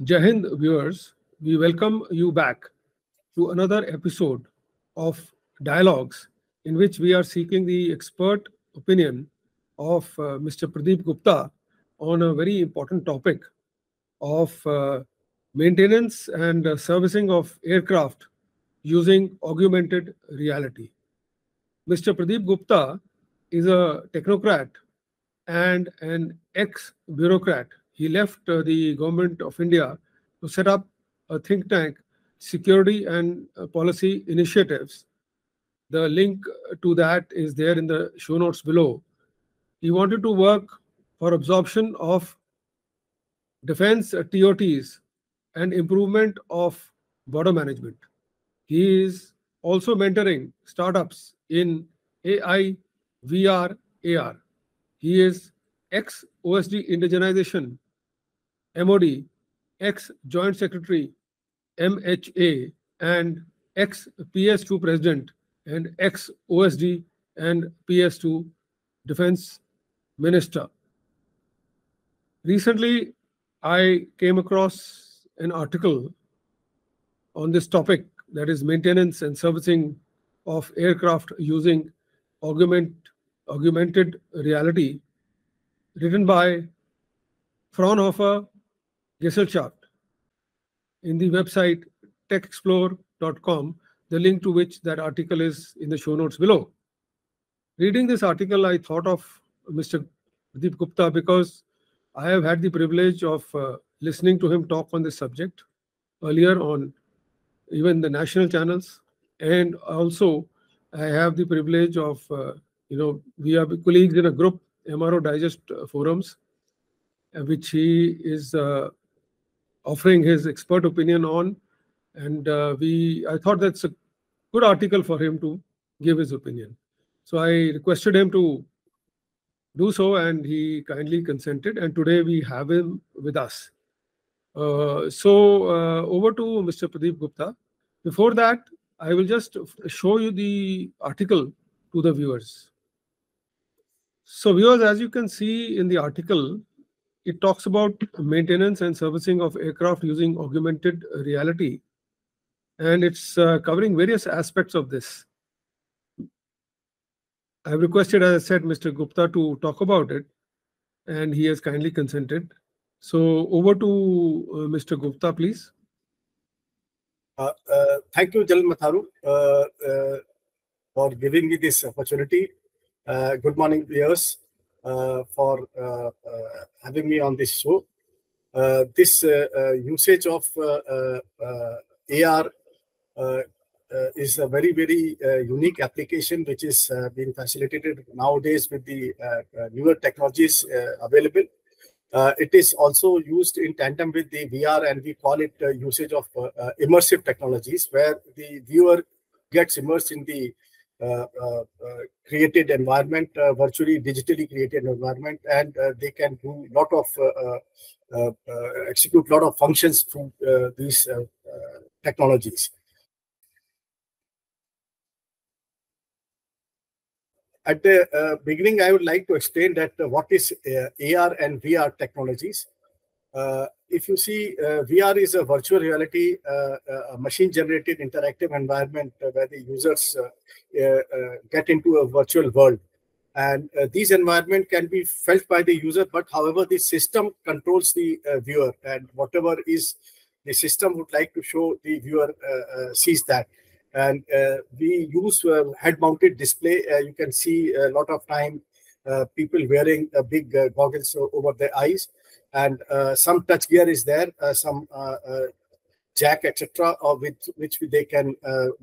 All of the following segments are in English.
Jai Hind viewers, we welcome you back to another episode of Dialogues, in which we are seeking the expert opinion of Mr. Pradeep Gupta on a very important topic of maintenance and servicing of aircraft using augmented reality. Mr. Pradeep Gupta is a technocrat and an ex-bureaucrat. He left the government of India to set up a think tank, security and policy initiatives. The link to that is there in the show notes below. He wanted to work for absorption of defense TOTs and improvement of border management. He is also mentoring startups in AI, VR, AR. He is ex-OSD indigenization, MOD, ex-Joint Secretary, MHA, and ex-PS2 President, and ex-OSD and PS2 Defense Minister. Recently, I came across an article on this topic, that is maintenance and servicing of aircraft using augmented reality, written by Fraunhofer Gesellschaft in the website techexplore.com, the link to which that article is in the show notes below. Reading this article, I thought of Mr. Pradeep Gupta because I have had the privilege of listening to him talk on this subject earlier on even the national channels, and also I have the privilege of we are colleagues in a group, MRO Digest forums, which he is offering his expert opinion on, and I thought that's a good article for him to give his opinion. So I requested him to do so, and he kindly consented, and today we have him with us. Over to Mr. Pradeep Gupta. Before that, I will just show you the article to the viewers. So viewers, as you can see in the article, it talks about maintenance and servicing of aircraft using augmented reality, and it's covering various aspects of this. I have requested, as I said, Mr. Gupta to talk about it, and he has kindly consented. So over to Mr. Gupta, please. Thank you, Jalal Matharu, for giving me this opportunity. Good morning, viewers, for having me on this show. This usage of AR is a very, very unique application which is being facilitated nowadays with the newer technologies available. It is also used in tandem with the VR, and we call it usage of immersive technologies, where the viewer gets immersed in the created environment, virtually digitally created environment, and they can do execute a lot of functions through these technologies. At the beginning, I would like to explain that what is AR and VR technologies. If you see, VR is a virtual reality, machine-generated interactive environment where the users get into a virtual world. And these environments can be felt by the user, but however, the system controls the viewer, and whatever is the system would like to show, the viewer sees that. And we use head-mounted display. You can see a lot of time people wearing big goggles over their eyes, and some touch gear is there, some jack, etc., with which they can.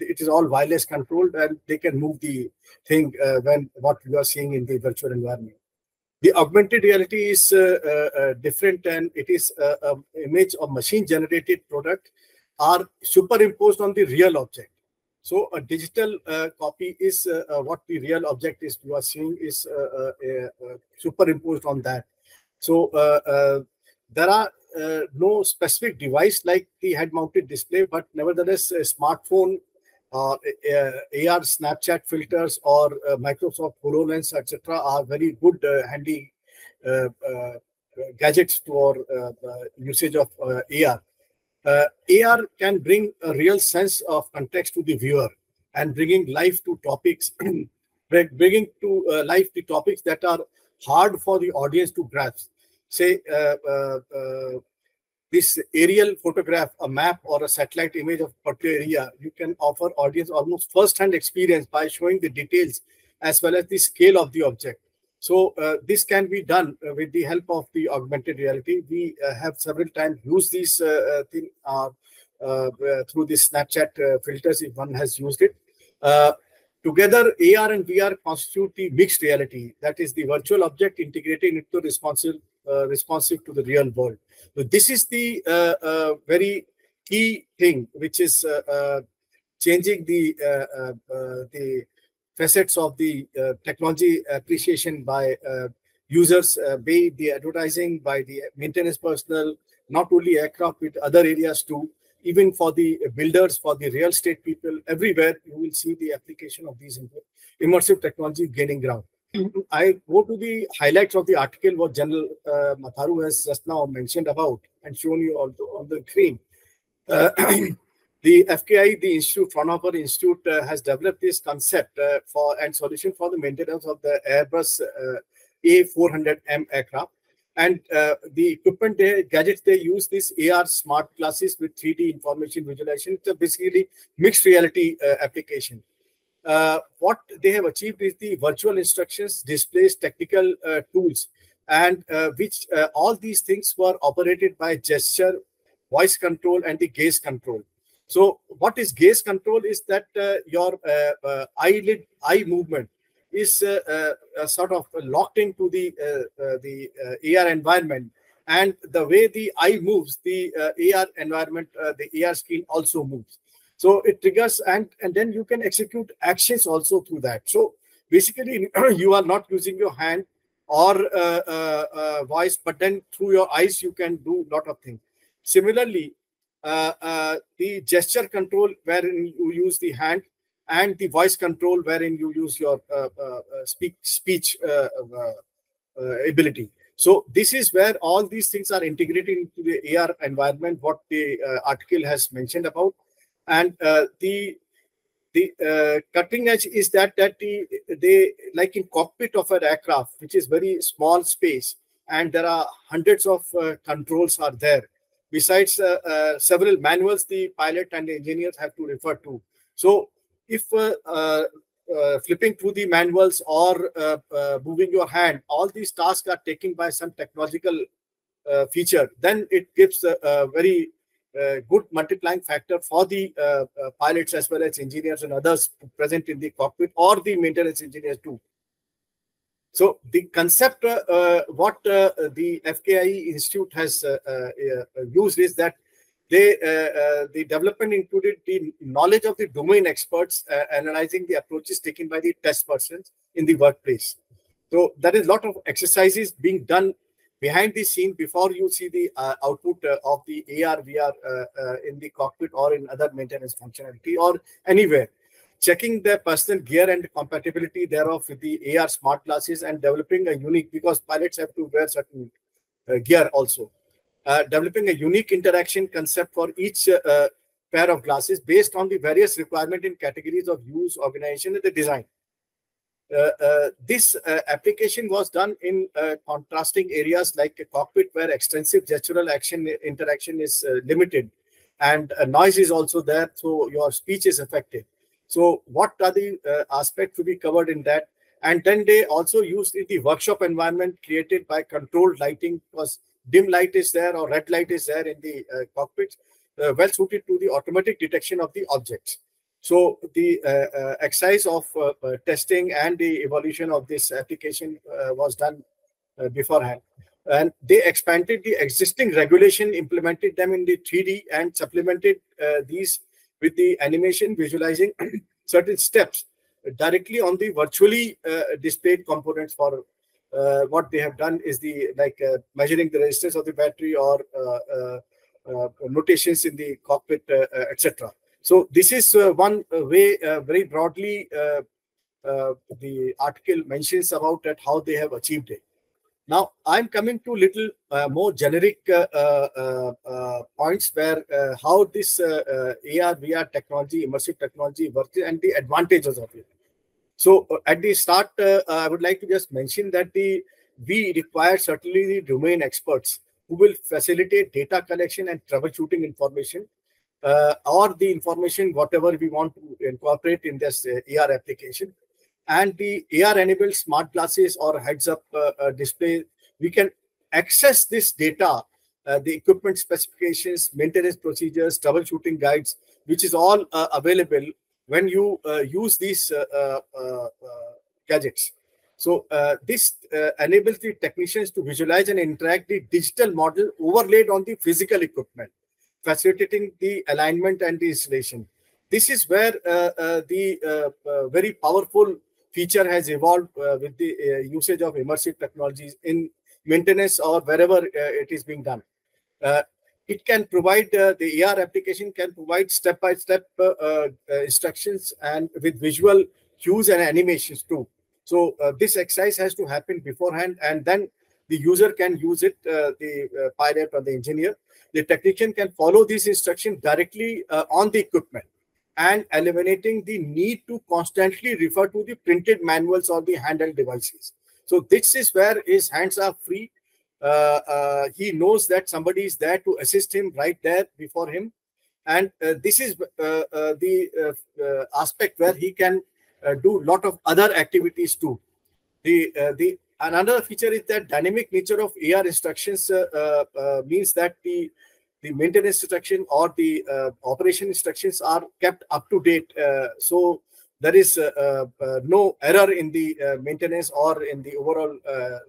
It is all wireless controlled, and they can move the thing when what you are seeing in the virtual environment. The augmented reality is different, and it is an image of machine-generated product are superimposed on the real object. So a digital copy is what the real object is you are seeing is superimposed on that. So there are no specific device like the head-mounted display, but nevertheless, a smartphone, AR Snapchat filters, or Microsoft HoloLens, etc., are very good handy gadgets for usage of AR. AR can bring a real sense of context to the viewer and bringing life to topics, bringing to life the topics that are hard for the audience to grasp. Say, this aerial photograph, a map or a satellite image of a particular area, you can offer audience almost first-hand experience by showing the details as well as the scale of the object. So this can be done with the help of the augmented reality. We have several times used these thing through the Snapchat filters if one has used it. Together, AR and VR constitute the mixed reality. That is the virtual object integrating into responsive to the real world. So this is the very key thing, which is changing the facets of the technology appreciation by users, by the advertising, by the maintenance personnel, not only aircraft, but other areas too. Even for the builders, for the real estate people, everywhere you will see the application of these immersive technology gaining ground. I go to the highlights of the article what General Matharu has just now mentioned about and shown you also on the screen. The FKI, the Institute, Fraunhofer Institute, has developed this concept for and solution for the maintenance of the Airbus A400M aircraft. And the equipment, gadgets they use, this AR smart glasses with 3D information visualization. It's basically mixed reality application. What they have achieved is the virtual instructions, displays, technical tools, and which all these things were operated by gesture, voice control, and the gaze control. So what is gaze control is that your eye movement is sort of locked into the AR environment, and the way the eye moves, the AR environment, the AR screen also moves. So it triggers, and then you can execute actions also through that. So basically, you are not using your hand or voice, but then through your eyes you can do a lot of things. Similarly, the gesture control wherein you use the hand, and the voice control wherein you use your speech ability. So this is where all these things are integrated into the AR environment, what the article has mentioned about. And the cutting edge is that they like in cockpit of an aircraft, which is very small space, and there are hundreds of controls are there. Besides several manuals, the pilot and the engineers have to refer to. So if flipping through the manuals or moving your hand, all these tasks are taken by some technological feature, then it gives a very good multiplying factor for the pilots as well as engineers and others present in the cockpit, or the maintenance engineers too. So the concept, what the FKI Institute has used is that the development included the knowledge of the domain experts analyzing the approaches taken by the test persons in the workplace. So there is a lot of exercises being done behind the scene before you see the output of the AR, VR in the cockpit or in other maintenance functionality or anywhere. Checking the personal gear and compatibility thereof with the AR smart glasses, and developing a unique, because pilots have to wear certain gear also. Developing a unique interaction concept for each pair of glasses based on the various requirement in categories of use, organization, and the design. This application was done in contrasting areas like a cockpit where extensive gestural action interaction is limited, and noise is also there, so your speech is affected. So what are the aspects to be covered in that? And then they also used in the workshop environment created by controlled lighting, because dim light is there or red light is there in the cockpit, well suited to the automatic detection of the objects. So the exercise of testing and the evolution of this application was done beforehand. And they expanded the existing regulation, implemented them in the 3D, and supplemented these with the animation visualizing certain steps directly on the virtually displayed components. For what they have done is the measuring the resistance of the battery or notations in the cockpit, etc. So this is one way, very broadly, the article mentions about that how they have achieved it. Now, I'm coming to little more generic points where how this AR, VR technology, immersive technology works and the advantages of it. So at the start, I would like to just mention that we require certainly the domain experts who will facilitate data collection and troubleshooting information or the information, whatever we want to incorporate in this AR application. And the AR-enabled smart glasses or heads-up display, we can access this data, the equipment specifications, maintenance procedures, troubleshooting guides, which is all available when you use these gadgets. So this enables the technicians to visualize and interact the digital model overlaid on the physical equipment, facilitating the alignment and the installation. This is where the very powerful feature has evolved with the usage of immersive technologies in maintenance or wherever it is being done. It can provide, the AR application can provide step-by-step instructions and with visual cues and animations too. So this exercise has to happen beforehand, and then the user can use it, the pilot or the engineer. The technician can follow these instructions directly on the equipment, and eliminating the need to constantly refer to the printed manuals or the handheld devices. So this is where his hands are free. He knows that somebody is there to assist him right there before him. And this is the aspect where he can do a lot of other activities too. Another feature is that dynamic nature of AR instructions means that the maintenance instruction or the operation instructions are kept up to date. So there is no error in the maintenance or in the overall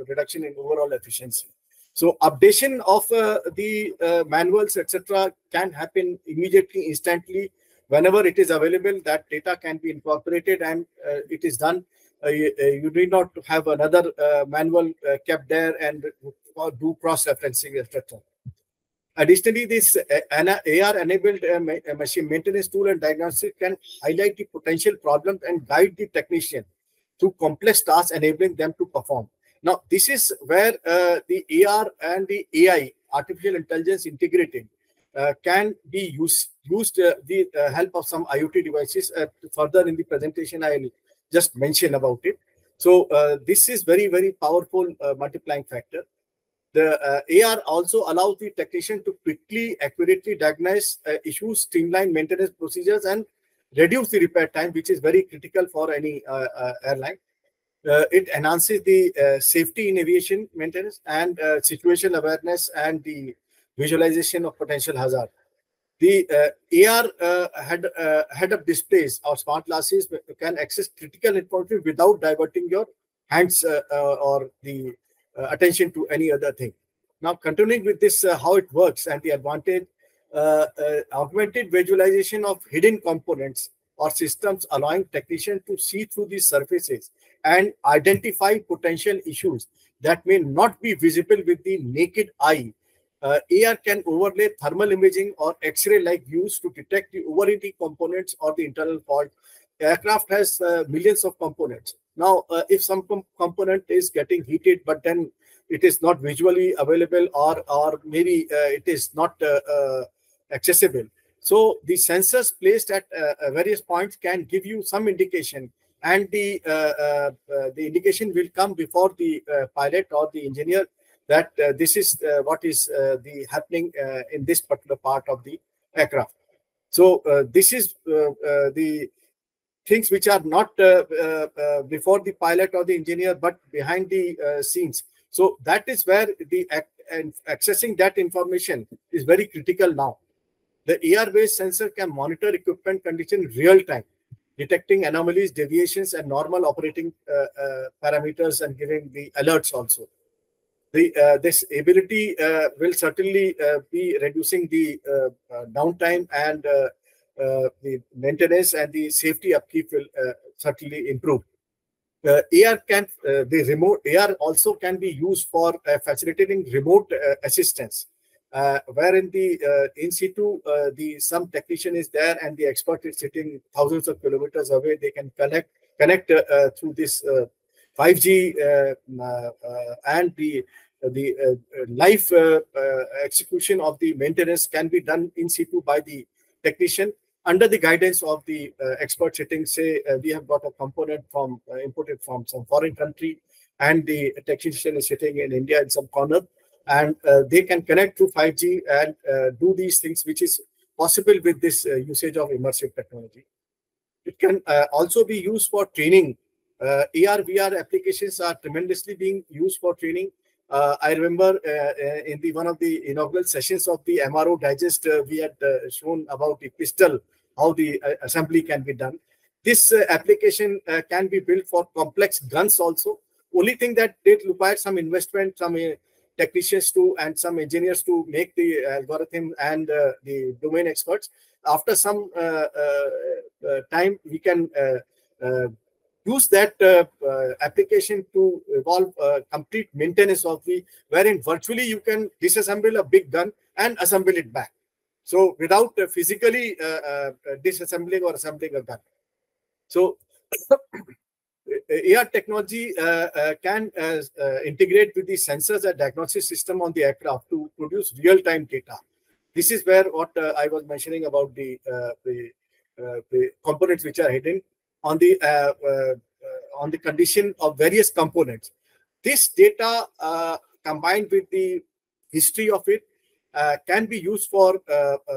reduction in overall efficiency. So updation of the manuals, etc., can happen immediately, instantly, whenever it is available. That data can be incorporated and it is done. You need not have another manual kept there and do cross-referencing, etc. Additionally, this AR-enabled machine maintenance tool and diagnostic can highlight the potential problems and guide the technician through complex tasks, enabling them to perform. Now, this is where the AR and the AI, artificial intelligence integrated, can be used with the help of some IoT devices. Further in the presentation, I will just mention about it. So this is very, very powerful multiplying factor. The AR also allows the technician to quickly, accurately diagnose issues, streamline maintenance procedures, and reduce the repair time, which is very critical for any airline. It enhances the safety in aviation maintenance and situational awareness and the visualization of potential hazard. The AR head-up displays or smart glasses can access critical information without diverting your hands or the attention to any other thing. Now, continuing with this, how it works and the advantage, augmented visualization of hidden components or systems, allowing technicians to see through these surfaces and identify potential issues that may not be visible with the naked eye. AR can overlay thermal imaging or X-ray like views to detect the overheating components or the internal fault. Aircraft has millions of components. Now, if some component is getting heated, but then it is not visually available, or maybe it is not accessible. So the sensors placed at various points can give you some indication, and the indication will come before the pilot or the engineer that this is what is happening in this particular part of the aircraft. So this is the things which are not before the pilot or the engineer, but behind the scenes. So that is where the accessing that information is very critical now. The AR-based sensor can monitor equipment condition real time, detecting anomalies, deviations, and normal operating parameters, and giving the alerts also. This ability will certainly be reducing the downtime, and the maintenance and the safety upkeep will certainly improve. AR also can be used for facilitating remote assistance, wherein the in situ some technician is there and the expert is sitting thousands of kilometers away. They can connect through this 5G and the live execution of the maintenance can be done in situ by the technician under the guidance of the expert sitting. Say we have got a component from imported from some foreign country, and the technician is sitting in India in some corner, and they can connect to 5G and do these things, which is possible with this usage of immersive technology. It can also be used for training. AR, VR applications are tremendously being used for training. I remember in one of the inaugural sessions of the MRO Digest, we had shown about the pistol, how the assembly can be done. This application can be built for complex guns also. Only thing that it requires some investment, some technicians to and some engineers to make the algorithm and the domain experts. After some time, we can use that application to evolve complete maintenance of the, wherein virtually you can disassemble a big gun and assemble it back. So without physically disassembling or assembling a gun. So AR technology can integrate with the sensors and diagnostic system on the aircraft to produce real-time data. This is where what I was mentioning about the components which are hidden on the condition of various components. This data combined with the history of it can be used for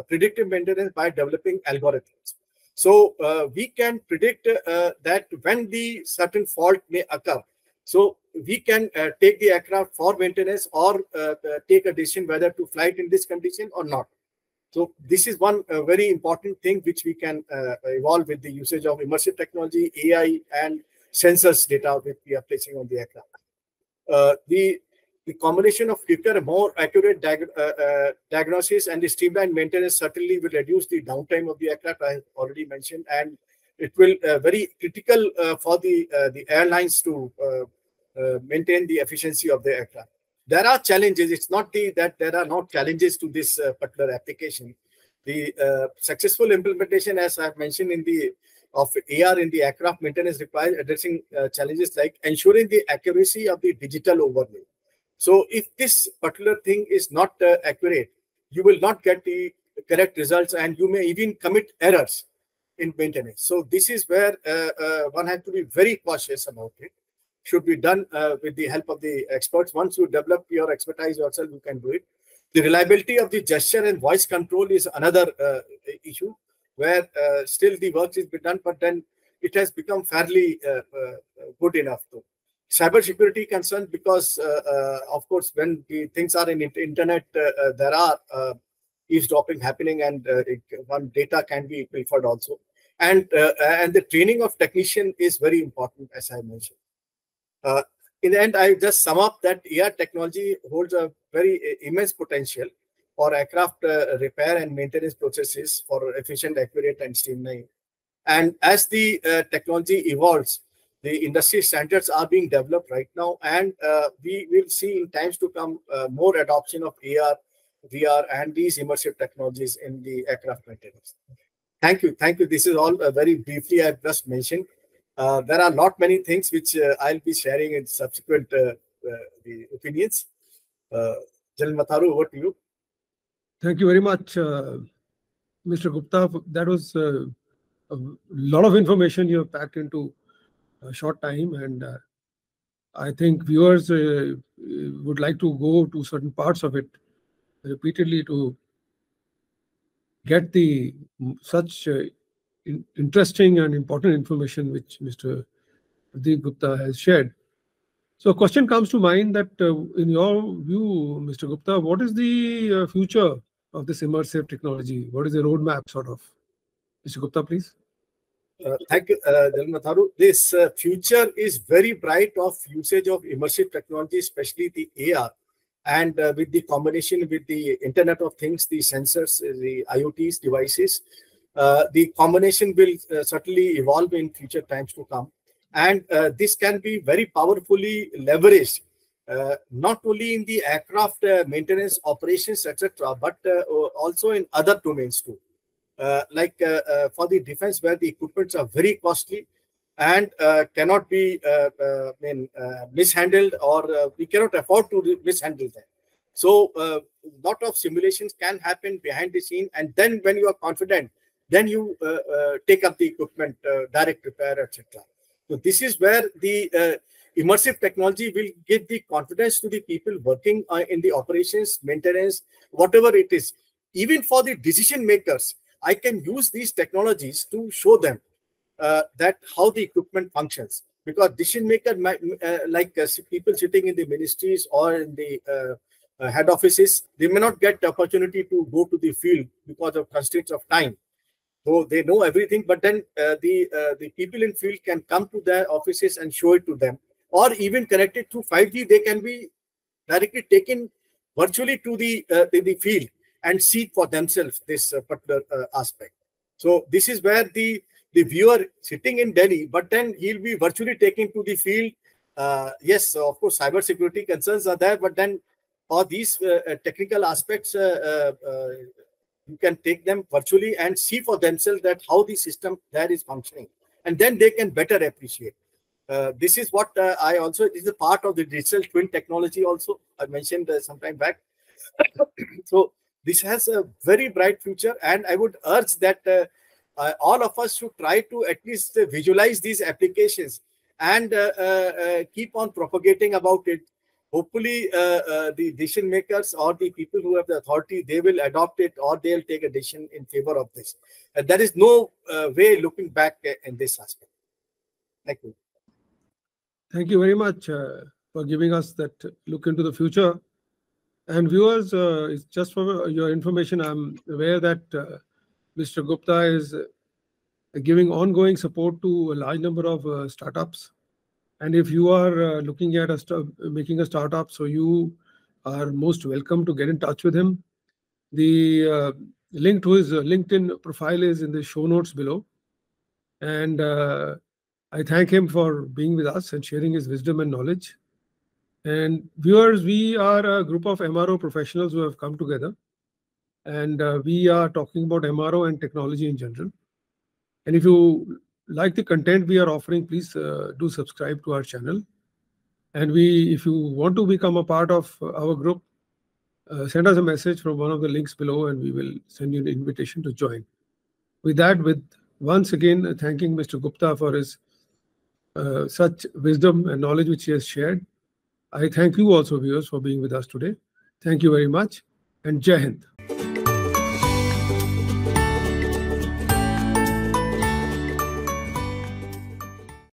predictive maintenance by developing algorithms. So we can predict that when the certain fault may occur. So we can take the aircraft for maintenance or take a decision whether to fly it in this condition or not. So this is one very important thing which we can evolve with the usage of immersive technology, AI, and sensors data which we are placing on the aircraft. The combination of quicker, more accurate diagnosis and the streamlined maintenance certainly will reduce the downtime of the aircraft, I have already mentioned, and it will very critical for the airlines to maintain the efficiency of the aircraft. There are challenges. It's not that there are not challenges to this particular application. The successful implementation, as I've mentioned, of AR in the aircraft maintenance requires addressing challenges like ensuring the accuracy of the digital overlay. So if this particular thing is not accurate, you will not get the correct results, and you may even commit errors in maintenance. So this is where one has to be very cautious about it. Should be done with the help of the experts. Once you develop your expertise yourself, you can do it. The reliability of the gesture and voice control is another issue where still the work is being done, but then it has become fairly good enough though. Cybersecurity concern, because of course when the things are in internet, there are eavesdropping happening, and one data can be pilfered also. And the training of technician is very important, as I mentioned. In the end, I just sum up that AR technology holds a very immense potential for aircraft repair and maintenance processes for efficient, accurate, and streamlined. And as the technology evolves, the industry standards are being developed right now, and we will see in times to come more adoption of AR, VR, and these immersive technologies in the aircraft maintenance. Thank you. Thank you. This is all very briefly I've just mentioned. There are not many things which I'll be sharing in subsequent the opinions. Jalal Matharu, over to you. Thank you very much, Mr. Gupta. That was a lot of information you have packed into a short time, and I think viewers would like to go to certain parts of it repeatedly to get the such interesting and important information which Mr. Pradeep Gupta has shared. So a question comes to mind that in your view, Mr. Gupta, what is the future of this immersive technology? What is the roadmap sort of? Mr. Gupta, please. Thank you, Jalal Matharu. This future is very bright of usage of immersive technology, especially the AR, and with the combination with the Internet of Things, the sensors, the IoTs devices. The combination will certainly evolve in future times to come. And this can be very powerfully leveraged, not only in the aircraft maintenance operations, etc., but also in other domains too. Like for the defense, where the equipments are very costly, and cannot be mishandled, or we cannot afford to mishandle them. So lot of simulations can happen behind the scene, and then when you are confident, then you take up the equipment, direct repair, etc. So this is where the immersive technology will give the confidence to the people working in the operations, maintenance, whatever it is. Even for the decision makers, I can use these technologies to show them that how the equipment functions, because decision maker people sitting in the ministries or in the head offices, they may not get the opportunity to go to the field because of constraints of time. So they know everything, but then the people in field can come to their offices and show it to them, or even connected through 5G, they can be directly taken virtually to the field and see for themselves this particular aspect. So this is where the viewer sitting in Delhi, but then he'll be virtually taken to the field. Yes, of course, cyber security concerns are there, but then all these technical aspects, you can take them virtually and see for themselves that how the system there is functioning, and then they can better appreciate. This is what I also, this is a part of the digital twin technology also I mentioned some time back. So this has a very bright future, and I would urge that all of us should try to at least visualize these applications and keep on propagating about it. Hopefully, the decision makers or the people who have the authority, they will adopt it, or they'll take a decision in favor of this. And there is no way looking back in this aspect. Thank you. Thank you very much for giving us that look into the future. And viewers, just for your information, I'm aware that Mr. Gupta is giving ongoing support to a large number of startups. And if you are looking at making a startup, so you are most welcome to get in touch with him. The link to his LinkedIn profile is in the show notes below. And I thank him for being with us and sharing his wisdom and knowledge. And viewers, we are a group of MRO professionals who have come together, and we are talking about MRO and technology in general. And if you like the content we are offering, please do subscribe to our channel. And if you want to become a part of our group, send us a message from one of the links below, and we will send you an invitation to join. With that, once again thanking Mr. Gupta for his such wisdom and knowledge which he has shared. I thank you also, viewers, for being with us today. Thank you very much, and Jai Hind.